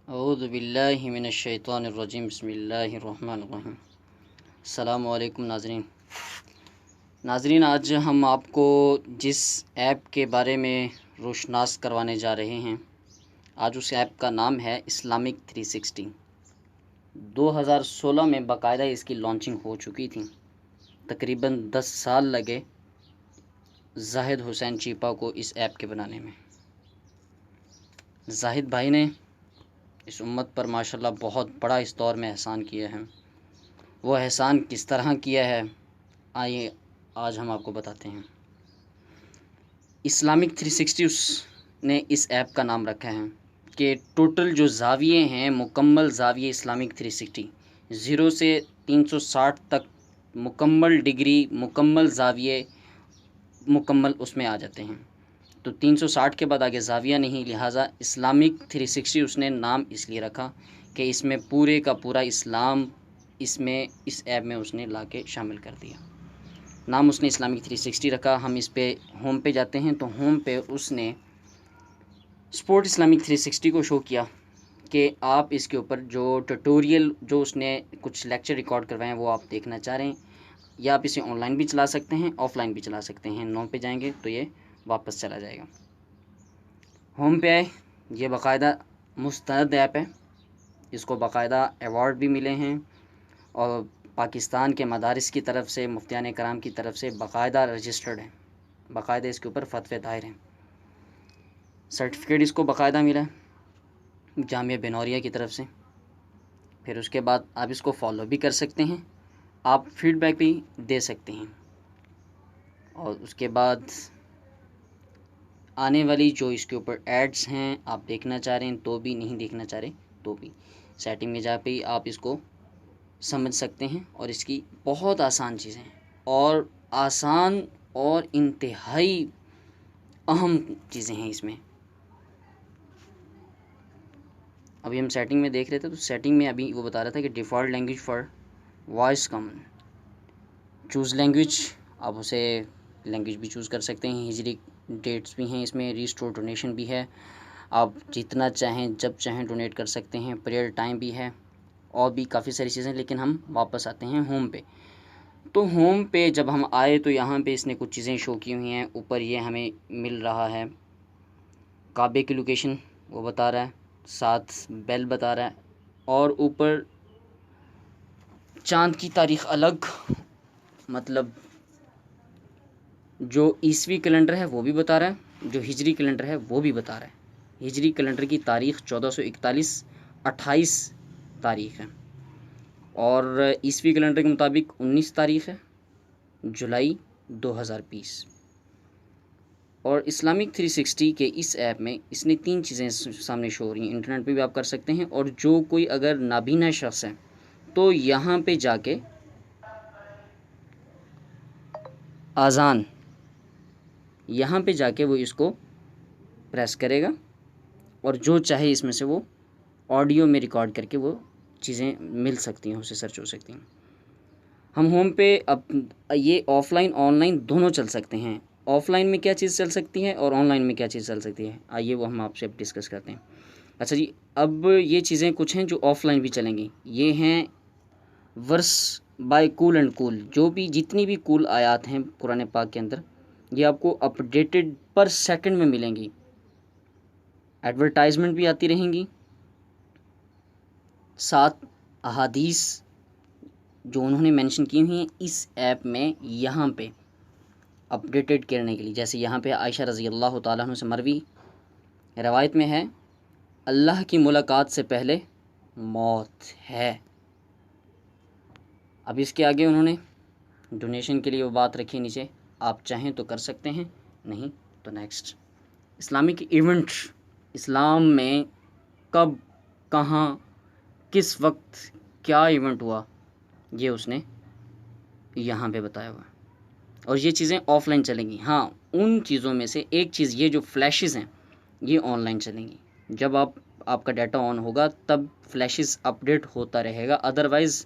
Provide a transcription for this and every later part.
اعوذ باللہ من الشیطان الرجیم، بسم اللہ الرحمن الرحیم۔ السلام علیکم ناظرین، آج ہم آپ کو جس ایپ کے بارے میں روشناس کروانے جا رہے ہیں، آج اس ایپ کا نام ہے اسلامک 360۔ 2016 میں باقاعدہ اس کی لانچنگ ہو چکی تھی۔ تقریباً 10 سال لگے زاہد حسین چیپا کو اس ایپ کے بنانے میں۔ زاہد بھائی نے اس امت پر ماشاءاللہ بہت بڑا اس دور میں احسان کیا ہے۔ وہ احسان کس طرح کیا ہے، آئیے آج ہم آپ کو بتاتے ہیں۔ اسلامک 360 اس نے اس ایپ کا نام رکھا ہے کہ ٹوٹل جو زاویے ہیں، مکمل زاویے اسلامک 360، 0 سے 360 تک مکمل ڈگری، مکمل زاویے مکمل اس میں آ جاتے ہیں۔ تو 360 کے بعد آگے زاویہ نہیں، لہٰذا اسلامک 360 اس نے نام اس لیے رکھا کہ اس میں پورے کا پورا اسلام اس ایپ میں اس نے لا کے شامل کر دیا۔ نام اس نے اسلامک 360 رکھا۔ ہم اس پہ ہوم پہ جاتے ہیں تو ہوم پہ اس نے سپورٹ اسلامک 360 کو شو کیا کہ آپ اس کے اوپر جو ٹیوٹوریل جو اس نے کچھ لیکچر ریکارڈ کروائے ہیں وہ آپ دیکھنا چاہ رہے ہیں، یا آپ اسے آن لائن بھی چلا سکتے ہیں، آف لائن بھی چلا سکتے ہیں۔ نو پہ جائیں گے تو یہ واپس چلا جائے گا۔ ہوم پہ آئے، یہ باقاعدہ مستند ایپ ہے، اس کو باقاعدہ ایوارڈ بھی ملے ہیں اور پاکستان کے مدارس کی طرف سے، مفتیان کرام کی طرف سے باقاعدہ رجسٹرڈ ہے، باقاعدہ اس کے اوپر فتوے دائر ہیں۔ سرٹیفکیٹ اس کو باقاعدہ ملا ہے جامعہ بنوریہ کی طرف سے۔ پھر اس کے بعد آپ اس کو فالو بھی کر سکتے ہیں، آپ فیڈ بیک بھی دے سکتے ہیں، اور اس کے بعد آنے والی جو اس کے اوپر ایڈز ہیں آپ دیکھنا چاہ رہے ہیں تو بھی، نہیں دیکھنا چاہ رہے تو بھی، سیٹنگ میں جا کے آپ اس کو سمجھ سکتے ہیں۔ اور اس کی بہت آسان چیزیں ہیں، اور آسان اور انتہائی اہم چیزیں ہیں اس میں۔ ابھی ہم سیٹنگ میں دیکھ رہے تھے تو سیٹنگ میں ابھی وہ بتا رہا تھا کہ default language for voice common, choose language, آپ اسے لینگویج بھی چوز کر سکتے ہیں۔ ہجری ڈیٹس بھی ہیں اس میں، ریسٹور ڈونیشن بھی ہے، آپ جتنا چاہیں جب چاہیں ڈونیٹ کر سکتے ہیں، پریئر ٹائم بھی ہے، اور بھی کافی ساری چیزیں۔ لیکن ہم واپس آتے ہیں ہوم پہ۔ تو ہوم پہ جب ہم آئے تو یہاں پہ اس نے کچھ چیزیں شو کی ہوئی ہیں۔ اوپر یہ ہمیں مل رہا ہے کعبے کی لوکیشن وہ بتا رہا ہے، ساتھ بیل بتا رہا ہے، اور اوپر چاند کی تاریخ الگ، مطلب جو عیسوی کیلنڈر ہے وہ بھی بتا رہا ہے، جو ہجری کیلنڈر ہے وہ بھی بتا رہا ہے۔ ہجری کیلنڈر کی تاریخ 1441 28 تاریخ ہے، اور عیسوی کیلنڈر کے مطابق 19 تاریخ ہے، جولائی 2020۔ اور اسلامک 360 کے اس ایپ میں اس نے 3 چیزیں سامنے شو ہو رہی ہیں۔ انٹرنیٹ پہ بھی آپ کر سکتے ہیں، اور جو کوئی اگر نابینا شخص ہے تو یہاں پہ جا کے آذان، یہاں پہ جا کے وہ اس کو پریس کرے گا، اور جو چاہے اس میں سے وہ آڈیو میں ریکارڈ کر کے وہ چیزیں مل سکتی ہیں، اسے سرچ ہو سکتی ہیں۔ ہم ہوم پہ اب یہ آف لائن آن لائن دونوں چل سکتے ہیں۔ آف لائن میں کیا چیز چل سکتی ہے اور آن لائن میں کیا چیز چل سکتی ہے، آئیے وہ ہم آپ سے ڈسکس کرتے ہیں۔ اچھا جی، اب یہ چیزیں کچھ ہیں جو آف لائن بھی چلیں گی۔ یہ ہیں ورس بائی کول اینڈ کول، جو بھی جتنی بھی کول آیات ہیں قرآن پاک کے اندر، یہ آپ کو اپڈیٹڈ پر سیکنڈ میں ملیں گی۔ ایڈورٹائزمنٹ بھی آتی رہیں گی، ساتھ احادیث جو انہوں نے مینشن کی ہوئی ہیں اس ایپ میں یہاں پہ اپڈیٹڈ کرنے کے لیے۔ جیسے یہاں پہ عائشہ رضی اللہ تعالیٰ عنہ سے مروی روایت میں ہے، اللہ کی ملاقات سے پہلے موت ہے۔ اب اس کے آگے انہوں نے ڈونیشن کے لیے وہ بات رکھی نیچے، آپ چاہیں تو کر سکتے ہیں، نہیں تو نیکسٹ۔ اسلامک ایونٹ، اسلام میں کب، کہاں، کس وقت کیا ایونٹ ہوا، یہ اس نے یہاں پہ بتایا ہوا ہے۔ اور یہ چیزیں آف لائن چلیں گی۔ ہاں، ان چیزوں میں سے ایک چیز یہ جو فلیشز ہیں یہ آن لائن چلیں گی۔ جب آپ کا ڈیٹا آن ہوگا تب فلیشز اپڈیٹ ہوتا رہے گا، ادروائز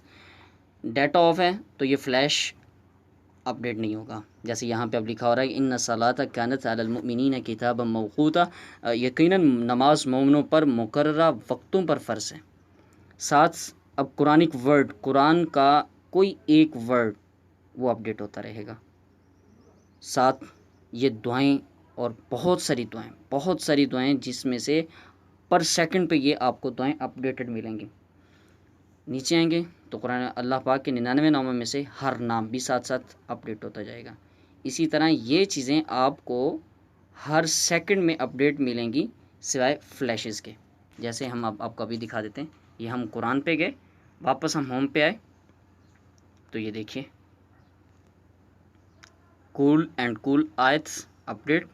ڈیٹا آف ہے تو یہ فلیش اپڈیٹ نہیں ہوگا. جیسے یہاں پہ اب لکھا ہو رہا ہے کہ ان الصلاۃ کانت علی المؤمنین کتابا موقوتا، یقیناً نماز مومنوں پر مقررہ وقتوں پر فرض ہے. ساتھ اب قرآنک ورڈ، قرآن کا کوئی ایک ورڈ وہ اپڈیٹ ہوتا رہے گا. ساتھ یہ دعائیں اور بہت ساری دعائیں جس میں سے پر سیکنڈ پہ یہ آپ کو دعائیں اپڈیٹڈ ملیں گی. نیچے آئیں گے تو قرآن اللہ پاک کے 99 ناموں میں سے ہر نام بھی ساتھ ساتھ اپڈیٹ ہوتا جائے گا. اسی طرح یہ چیزیں آپ کو ہر سیکنڈ میں اپڈیٹ ملیں گی سوائے فلیشز کے. جیسے ہم آپ کو ابھی دکھا دیتے ہیں. یہ ہم قرآن پہ گئے، واپس ہم ہوم پہ آئے تو یہ دیکھیے کول اینڈ کول آیتس اپڈیٹ،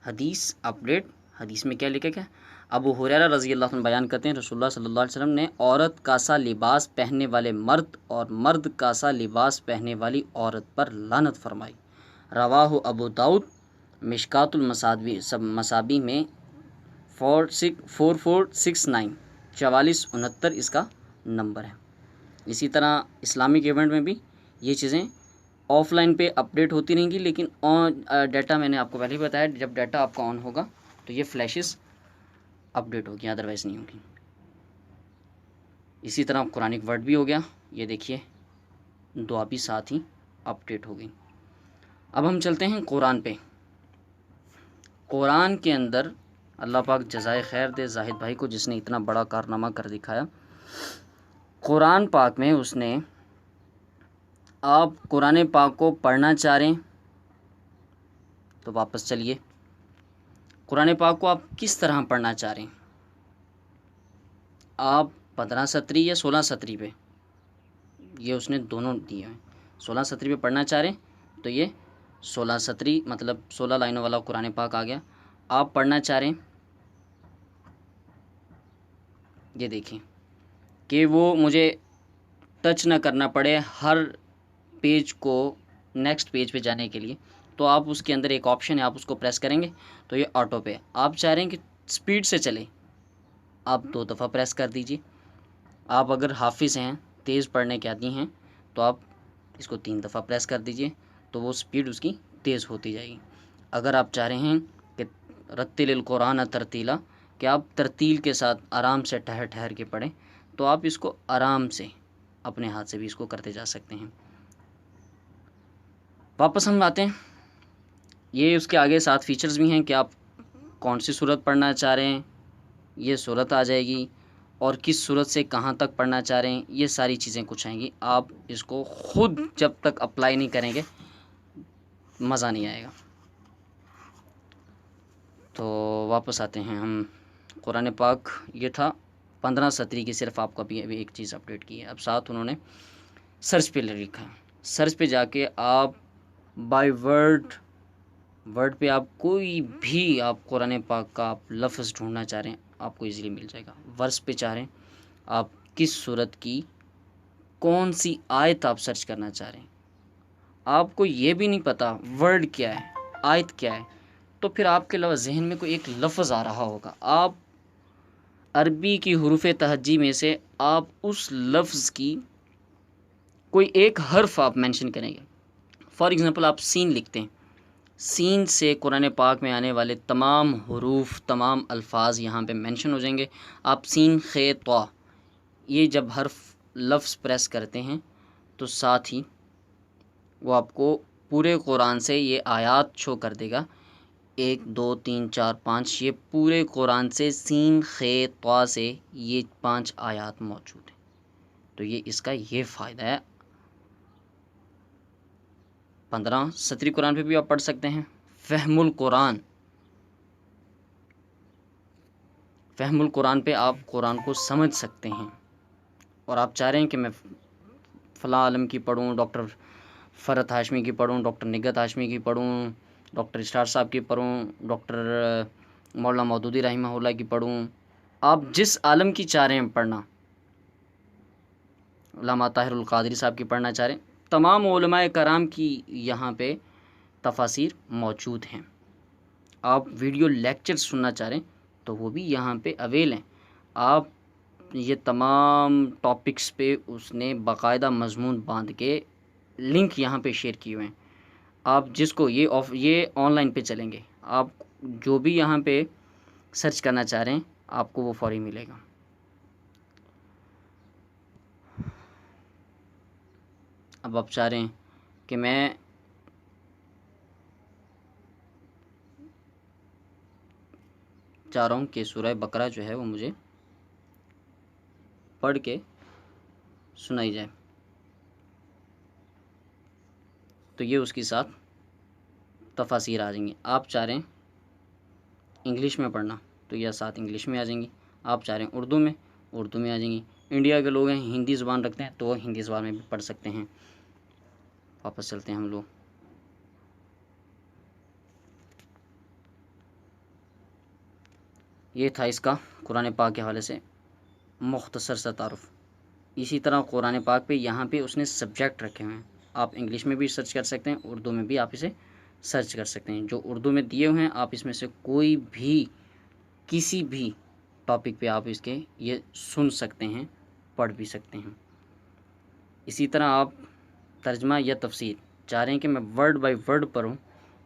حدیث اپڈیٹ. حدیث میں کیا لکھا گیا؟ ابو ہریرہ رضی اللہ عنہ بیان کرتے ہیں رسول اللہ صلی اللہ علیہ وسلم نے عورت کا سا لباس پہننے والے مرد اور مرد کا سا لباس پہننے والی عورت پر لعنت فرمائی. رواہ ابو داؤد مشکات المصابیح میں 4469 4469 اس کا نمبر ہے. اسی طرح اسلامک ایونٹ میں بھی یہ چیزیں آف لائن پہ اپڈیٹ ہوتی رہیں گی، لیکن آن ڈیٹا میں نے آپ کو پہلے ہی بتایا جب ڈیٹا آپ کا آن ہوگا تو یہ فلیشز اپڈیٹ ہوگی، ادروائز نہیں ہوگی. اسی طرح قرآنک ورڈ بھی ہو گیا، یہ دیکھیے دعا بھی ساتھ ہی اپڈیٹ ہو گئی. اب ہم چلتے ہیں قرآن پہ. قرآن کے اندر اللہ پاک جزائے خیر دے زاہد بھائی کو، جس نے اتنا بڑا کارنامہ کر دکھایا. قرآن پاک میں اس نے، آپ قرآن پاک کو پڑھنا چاہ رہے ہیں تو واپس چلیے. قرآن پاک کو آپ کس طرح پڑھنا چاہ رہے ہیں؟ آپ 15 سطری یا 16 سطری پہ، یہ اس نے دونوں دیے ہیں. 16 سطری پہ پڑھنا چاہ رہے ہیں تو یہ 16 سطری مطلب 16 لائنوں والا قرآن پاک آ گیا. آپ پڑھنا چاہ رہے ہیں، یہ دیکھیں کہ وہ مجھے ٹچ نہ کرنا پڑے ہر پیج کو نیکسٹ پیج پہ جانے کے لیے، تو آپ اس کے اندر ایک آپشن ہے، آپ اس کو پریس کریں گے تو یہ آٹو پہ. آپ چاہ رہے ہیں کہ سپیڈ سے چلے، آپ 2 دفعہ پریس کر دیجئے. آپ اگر حافظ ہیں، تیز پڑھنے کے عادی ہیں تو آپ اس کو 3 دفعہ پریس کر دیجئے تو وہ سپیڈ اس کی تیز ہوتی جائے گی. اگر آپ چاہ رہے ہیں کہ رتل القرآن ترتیلا، کہ آپ ترتیل کے ساتھ آرام سے ٹھہر کے پڑھیں، تو آپ اس کو آرام سے اپنے ہاتھ سے بھی اس کو کرتے جا سکتے ہیں. واپس ہم آتے ہیں. یہ اس کے آگے 7 فیچرز بھی ہیں کہ آپ کون سی صورت پڑھنا چاہ رہے ہیں، یہ صورت آ جائے گی، اور کس صورت سے کہاں تک پڑھنا چاہ رہے ہیں، یہ ساری چیزیں کچھ آئیں گی. آپ اس کو خود جب تک اپلائی نہیں کریں گے مزہ نہیں آئے گا. تو واپس آتے ہیں ہم. قرآن پاک یہ تھا 15 سطری کی، صرف آپ کو ابھی ایک چیز اپڈیٹ کی ہے. اب ساتھ انہوں نے سرچ پہ لکھا، سرچ پہ جا کے آپ بائی ورڈ پہ آپ کوئی بھی آپ قرآن پاک کا آپ لفظ ڈھونڈنا چاہ رہے ہیں آپ کو ایزیلی مل جائے گا. ورس پہ چاہ رہے ہیں، آپ کس صورت کی کون سی آیت آپ سرچ کرنا چاہ رہے ہیں، آپ کو یہ بھی نہیں پتا ورڈ کیا ہے، آیت کیا ہے، تو پھر آپ کے ذہن میں کوئی ایک لفظ آ رہا ہوگا. آپ عربی کی حروف تہجی میں سے آپ اس لفظ کی کوئی ایک حرف آپ مینشن کریں گے. فار ایگزامپل آپ سین لکھتے ہیں، سین سے قرآن پاک میں آنے والے تمام حروف، تمام الفاظ یہاں پہ مینشن ہو جائیں گے. آپ سین خے طا، یہ جب حرف لفظ پریس کرتے ہیں تو ساتھ ہی وہ آپ کو پورے قرآن سے یہ آیات شو کر دے گا. 1 2 3 4 5 یہ پورے قرآن سے سین خے طا سے یہ 5 آیات موجود ہیں. تو یہ اس کا یہ فائدہ ہے. 15 سطری قرآن پہ بھی آپ پڑھ سکتے ہیں. فہم القرآن پہ آپ قرآن کو سمجھ سکتے ہیں. اور آپ چاہ رہے ہیں کہ میں فلاں عالم کی پڑھوں، ڈاکٹر فرحت ہاشمی کی پڑھوں، ڈاکٹر نگہت ہاشمی کی پڑھوں، ڈاکٹر اسٹار صاحب کی پڑھوں، ڈاکٹر مولانا مودودی رحمہ اللہ کی پڑھوں، آپ جس عالم کی چاہ رہے ہیں پڑھنا، علامہ طاہر القادری صاحب کی پڑھنا چاہ رہے ہیں، تمام علماء کرام کی یہاں پہ تفاسیر موجود ہیں. آپ ویڈیو لیکچر سننا چاہ رہے ہیں تو وہ بھی یہاں پہ اویل ہیں. آپ یہ تمام ٹاپکس پہ اس نے باقاعدہ مضمون باندھ کے لنک یہاں پہ شیئر کیے ہوئے ہیں. آپ جس کو یہ آن لائن پہ چلیں گے، آپ جو بھی یہاں پہ سرچ کرنا چاہ رہے ہیں آپ کو وہ فوری ملے گا. اب آپ چاہ رہے ہیں کہ میں چاہ رہا ہوں کہ سورہ بقرہ جو ہے وہ مجھے پڑھ کے سنائی جائے، تو یہ اس کے ساتھ تفاسیر آ جائیں گی. آپ چاہ رہے ہیں انگلش میں پڑھنا تو یہ ساتھ انگلش میں آ جائیں گی. آپ چاہ رہے ہیں اردو میں آ جائیں گی. انڈیا کے لوگ ہیں ہندی زبان رکھتے ہیں تو وہ ہندی زبان میں بھی پڑھ سکتے ہیں. واپس چلتے ہیں ہم لوگ. یہ تھا اس کا قرآن پاک کے حوالے سے مختصر سا تعارف. اسی طرح قرآن پاک پہ یہاں پہ اس نے سبجیکٹ رکھے ہوئے ہیں. آپ انگلش میں بھی سرچ کر سکتے ہیں، اردو میں بھی آپ اسے سرچ کر سکتے ہیں. جو اردو میں دیے ہوئے ہیں آپ اس میں سے کوئی بھی کسی بھی ٹاپک پہ آپ اس کے یہ سن سکتے ہیں، پڑھ بھی سکتے ہیں. اسی طرح آپ ترجمہ یا تفسیر چاہ رہے ہیں کہ میں ورڈ بائی ورڈ پڑھوں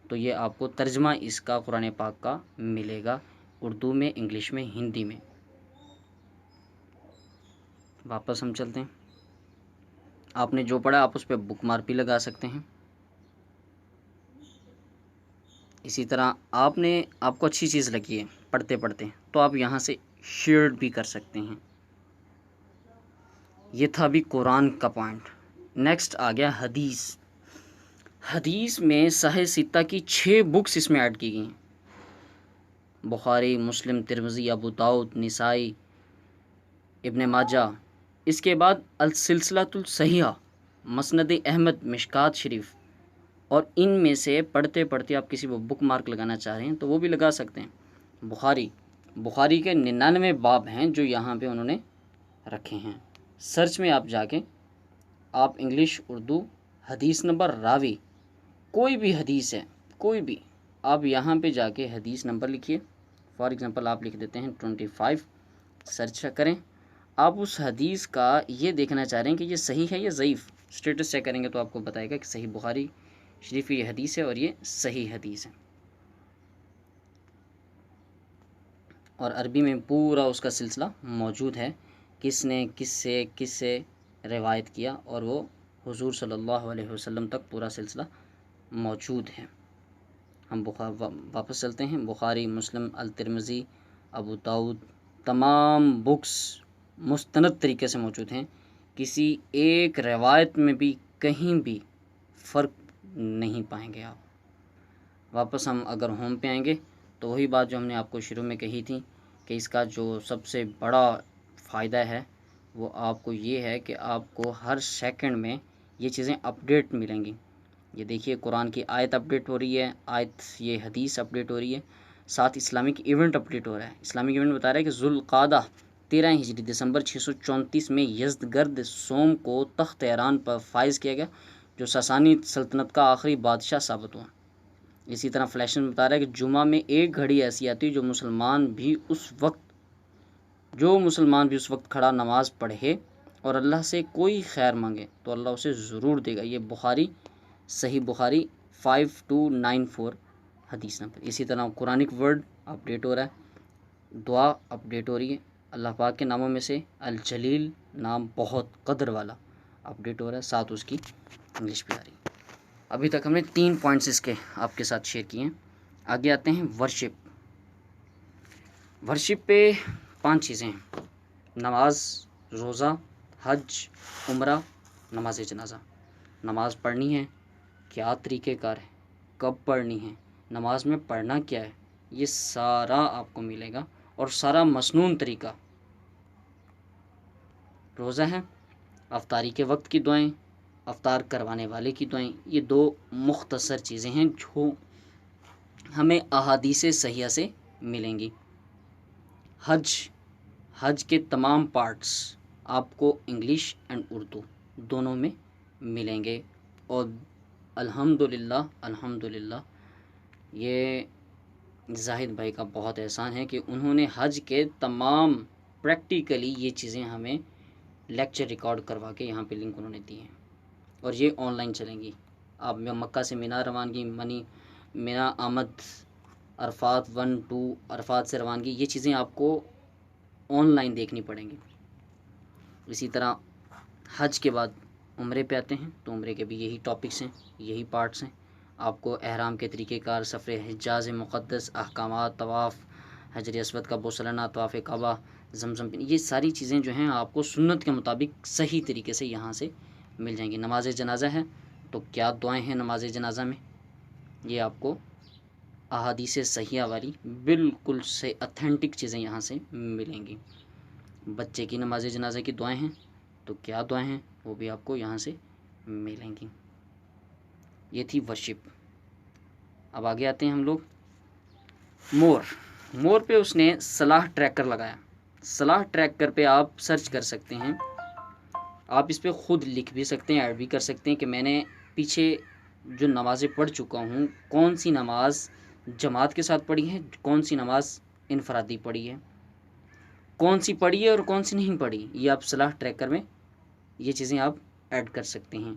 تو یہ آپ کو ترجمہ اس کا قرآن پاک کا ملے گا، اردو میں، انگلش میں، ہندی میں. واپس ہم چلتے ہیں. آپ نے جو پڑھا آپ اس پہ بک مارک بھی لگا سکتے ہیں. اسی طرح آپ کو اچھی چیز لگی ہے پڑھتے پڑھتے تو آپ یہاں سے شیئر بھی کر سکتے ہیں. یہ تھا بھی قرآن کا پوائنٹ. نیکسٹ آ گیا حدیث. حدیث میں صحیح ستہ کی 6 بکس اس میں ایڈ کی گئی ہیں. بخاری، مسلم، ترمذی، ابو داؤد، نسائی، ابن ماجہ. اس کے بعد السلسلۃ الصحیحہ، مسند احمد، مشکات شریف. اور ان میں سے پڑھتے پڑھتے آپ کسی کو بک مارک لگانا چاہ رہے ہیں تو وہ بھی لگا سکتے ہیں. بخاری کے 99 باب ہیں جو یہاں پہ انہوں نے رکھے ہیں. سرچ میں آپ جا کے آپ انگلش، اردو، حدیث نمبر، راوی، کوئی بھی حدیث ہے، کوئی بھی، آپ یہاں پہ جا کے حدیث نمبر لکھیے. فار ایگزامپل آپ لکھ دیتے ہیں 25. سرچ کریں. آپ اس حدیث کا یہ دیکھنا چاہ رہے ہیں کہ یہ صحیح ہے یا ضعیف، اسٹیٹس چیک کریں گے تو آپ کو بتائے گا کہ صحیح بخاری شریف یہ حدیث ہے اور یہ صحیح حدیث ہے. اور عربی میں پورا اس کا سلسلہ موجود ہے، کس نے کس سے روایت کیا، اور وہ حضور صلی اللہ علیہ وسلم تک پورا سلسلہ موجود ہے. ہم واپس چلتے ہیں. بخاری، مسلم، الترمذی، ابو داؤد، تمام بکس مستند طریقے سے موجود ہیں. کسی ایک روایت میں بھی کہیں بھی فرق نہیں پائیں گے آپ. واپس ہم اگر ہوم پہ آئیں گے تو وہی بات جو ہم نے آپ کو شروع میں کہی تھی کہ اس کا جو سب سے بڑا فائدہ ہے وہ آپ کو یہ ہے کہ آپ کو ہر سیکنڈ میں یہ چیزیں اپڈیٹ ملیں گی. یہ دیکھیے قرآن کی آیت اپڈیٹ ہو رہی ہے، یہ حدیث اپڈیٹ ہو رہی ہے، ساتھ اسلامک ایونٹ اپڈیٹ ہو رہا ہے. اسلامک ایونٹ بتا رہا ہے کہ ذوالقعدہ 13 ہجری دسمبر 634 میں یزدگرد سوم کو تخت ایران پر فائز کیا گیا، جو ساسانی سلطنت کا آخری بادشاہ ثابت ہوا. اسی طرح فلیشن بتا رہا ہے کہ جمعہ میں ایک گھڑی ایسی آتی جو مسلمان بھی اس وقت کھڑا نماز پڑھے اور اللہ سے کوئی خیر مانگے تو اللہ اسے ضرور دے گا. یہ صحیح بخاری 5294 حدیث نمبر. اسی طرح قرآنک ورڈ اپڈیٹ ہو رہا ہے، دعا اپڈیٹ ہو رہی ہے. اللہ پاک کے ناموں میں سے الجلیل نام بہت قدر والا اپڈیٹ ہو رہا ہے، ساتھ اس کی انگلش بھی آ رہی ہے. ابھی تک ہم نے 3 پوائنٹس اس کے آپ کے ساتھ شیئر کیے ہیں. آگے آتے ہیں ورشپ پہ 5 چیزیں ہیں: نماز، روزہ، حج، عمرہ، نماز جنازہ. نماز پڑھنی ہے، کیا طریقہ کار ہے، کب پڑھنی ہے، نماز میں پڑھنا کیا ہے، یہ سارا آپ کو ملے گا اور سارا مسنون طریقہ. روزہ ہے، افطاری کے وقت کی دعائیں، افطار کروانے والے کی دعائیں. یہ 2 مختصر چیزیں ہیں جو ہمیں احادیث صحیحہ سے ملیں گی. حج کے تمام پارٹس آپ کو انگلش اینڈ اردو دونوں میں ملیں گے. اور الحمدللہ یہ زاہد بھائی کا بہت احسان ہے کہ انہوں نے حج کے تمام پریکٹیکلی یہ چیزیں ہمیں لیکچر ریکارڈ کروا کے یہاں پہ لنک انہوں نے دی ہیں. اور یہ آن لائن چلیں گی۔ آپ مکہ سے مینا روانگی، مینا آمد، عرفات 1 2، عرفات سے روانگی، یہ چیزیں آپ کو آن لائن دیکھنی پڑیں گی۔ اسی طرح حج کے بعد عمرے پہ آتے ہیں تو عمرے کے بھی یہی ٹاپکس ہیں، یہی پارٹس ہیں۔ آپ کو احرام کے طریقہ کار، سفر حجاز مقدس، احکامات، طواف حجر اسود کا بوسہ لینا، طواف کعبہ، زمزم پینا، یہ ساری چیزیں جو ہیں آپ کو سنت کے مطابق صحیح طریقے سے یہاں سے مل جائیں گی۔ نماز جنازہ ہے تو کیا دعائیں ہیں نماز جنازہ میں، یہ آپ کو احادیث صحیحہ والی بالکل سے اتھینٹک چیزیں یہاں سے ملیں گی۔ بچے کی نماز جنازہ کی دعائیں ہیں تو کیا دعائیں ہیں وہ بھی آپ کو یہاں سے ملیں گی۔ یہ تھی ورشپ۔ اب آگے آتے ہیں ہم لوگ مور پہ اس نے صلاح ٹریکر لگایا۔ صلاح ٹریکر پہ آپ سرچ کر سکتے ہیں، آپ اس پہ خود لکھ بھی سکتے ہیں، ایڈ بھی کر سکتے ہیں کہ میں نے پیچھے جو نمازیں پڑھ چکا ہوں، کون سی نماز جماعت کے ساتھ پڑھی ہے، کون سی نماز انفرادی پڑھی ہے، کون سی پڑھی ہے اور کون سی نہیں پڑھی، یہ آپ صلاح ٹریکر میں یہ چیزیں آپ ایڈ کر سکتے ہیں۔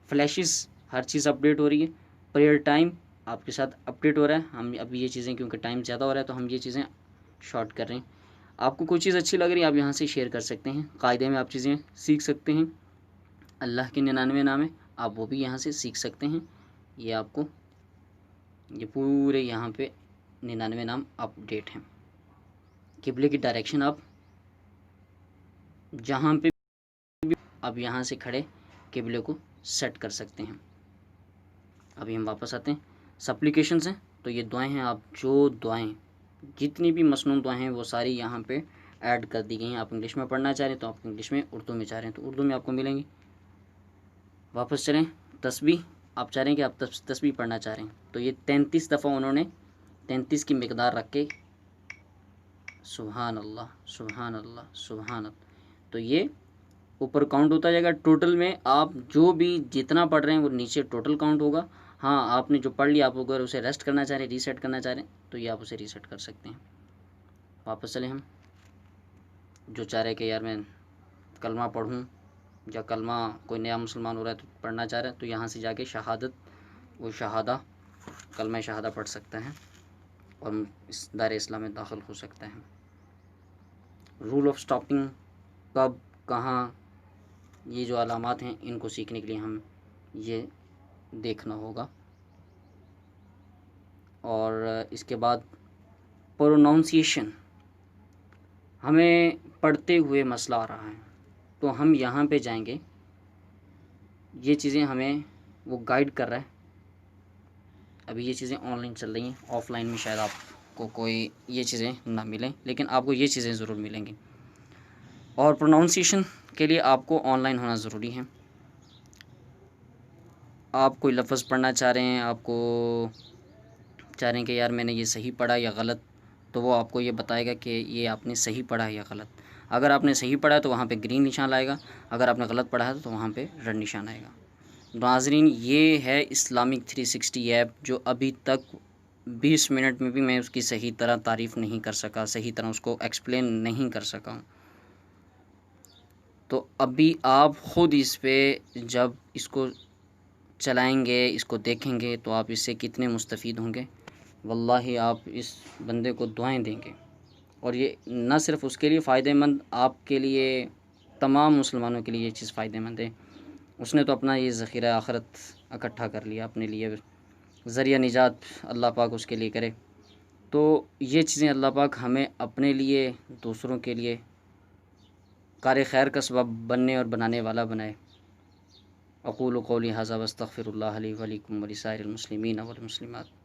فلیشز، ہر چیز اپڈیٹ ہو رہی ہے، پریئر ٹائم آپ کے ساتھ اپڈیٹ ہو رہا ہے۔ ہم اب یہ چیزیں کیونکہ ٹائم زیادہ ہو رہا ہے تو ہم یہ چیزیں شارٹ کر رہے ہیں۔ آپ کو کوئی چیز اچھی لگ رہی ہے آپ یہاں سے شیئر کر سکتے ہیں، قاعدے میں آپ چیزیں سیکھ سکتے ہیں، اللہ کے 99 نام ہے آپ وہ بھی یہاں سے سیکھ سکتے ہیں۔ یہ آپ کو یہ پورے یہاں پہ 99 نام اپڈیٹ ہیں۔ قبلے کی ڈائریکشن آپ جہاں پہ بھی آپ یہاں سے کھڑے قبلے کو سیٹ کر سکتے ہیں۔ ابھی ہم واپس آتے ہیں، سپلیکیشنز ہیں تو یہ دعائیں ہیں، آپ جو دعائیں جتنی بھی مسنون دعائیں ہیں وہ ساری یہاں پہ ایڈ کر دی گئی ہیں۔ آپ انگلش میں پڑھنا چاہ رہے ہیں تو آپ انگلش میں، اردو میں چاہ رہے ہیں تو اردو میں آپ کو ملیں گی۔ واپس چلیں، تسبیح آپ چاہ رہے ہیں کہ آپ تسبیح پڑھنا چاہ رہے ہیں تو یہ 33 دفعہ انہوں نے 33 کی مقدار رکھ کے سبحان اللہ سبحان اللہ سبحان اللہ، تو یہ اوپر کاؤنٹ ہوتا جائے گا۔ ٹوٹل میں آپ جو بھی جتنا پڑھ رہے ہیں وہ نیچے ٹوٹل کاؤنٹ ہوگا۔ ہاں آپ نے جو پڑھ لیا، آپ اگر اسے ریسٹ کرنا چاہ رہے ہیں، ریسیٹ کرنا چاہ رہے ہیں تو یہ آپ اسے ریسیٹ کر سکتے ہیں۔ واپس چلیں، ہم جو چاہ رہے کہ یار میں کلمہ پڑھوں یا کلمہ کوئی نیا مسلمان ہو رہا ہے تو پڑھنا چاہ رہا ہے تو یہاں سے جا کے شہادت وہ شہادہ کلمہ شہادہ پڑھ سکتا ہے اور اس دائرہ اسلام میں داخل ہو سکتا ہے۔ رول آف سٹاپنگ کب، کہاں، یہ جو علامات ہیں ان کو سیکھنے کے لیے ہم یہ دیکھنا ہوگا۔ اور اس کے بعد پروناؤنسیشن، ہمیں پڑھتے ہوئے مسئلہ آ رہا ہے تو ہم یہاں پہ جائیں گے، یہ چیزیں ہمیں وہ گائیڈ کر رہا ہے۔ ابھی یہ چیزیں آن لائن چل رہی ہیں، آف لائن میں شاید آپ کو کوئی یہ چیزیں نہ ملیں، لیکن آپ کو یہ چیزیں ضرور ملیں گی۔ اور پروناؤنسیشن کے لیے آپ کو آن لائن ہونا ضروری ہے۔ آپ کوئی لفظ پڑھنا چاہ رہے ہیں، آپ کو چاہ رہے ہیں کہ یار میں نے یہ صحیح پڑھا یا غلط، تو وہ آپ کو یہ بتائے گا کہ یہ آپ نے صحیح پڑھا ہے یا غلط۔ اگر آپ نے صحیح پڑھا ہے تو وہاں پہ گرین نشان آئے گا، اگر آپ نے غلط پڑھا ہے تو وہاں پہ ریڈ نشان آئے گا۔ ناظرین، یہ ہے اسلامک 360 ایپ جو ابھی تک 20 منٹ میں بھی میں اس کی صحیح طرح تعریف نہیں کر سکا، صحیح طرح اس کو ایکسپلین نہیں کر سکا ہوں۔ تو ابھی آپ خود اس پہ جب اس کو چلائیں گے، اس کو دیکھیں گے تو آپ اس سے کتنے مستفید ہوں گے۔ واللہ آپ اس بندے کو دعائیں دیں گے، اور یہ نہ صرف اس کے لیے فائدہ مند، آپ کے لیے، تمام مسلمانوں کے لیے یہ چیز فائدہ مند ہے۔ اس نے تو اپنا یہ ذخیرہ آخرت اکٹھا کر لیا اپنے لیے، ذریعہ نجات اللہ پاک اس کے لیے کرے۔ تو یہ چیزیں اللہ پاک ہمیں اپنے لیے، دوسروں کے لیے کار خیر کا سبب بننے اور بنانے والا بنائے۔ اقول قولی ھذا واستغفر اللہ لی ولکم ولسائر المسلمین والمسلمات۔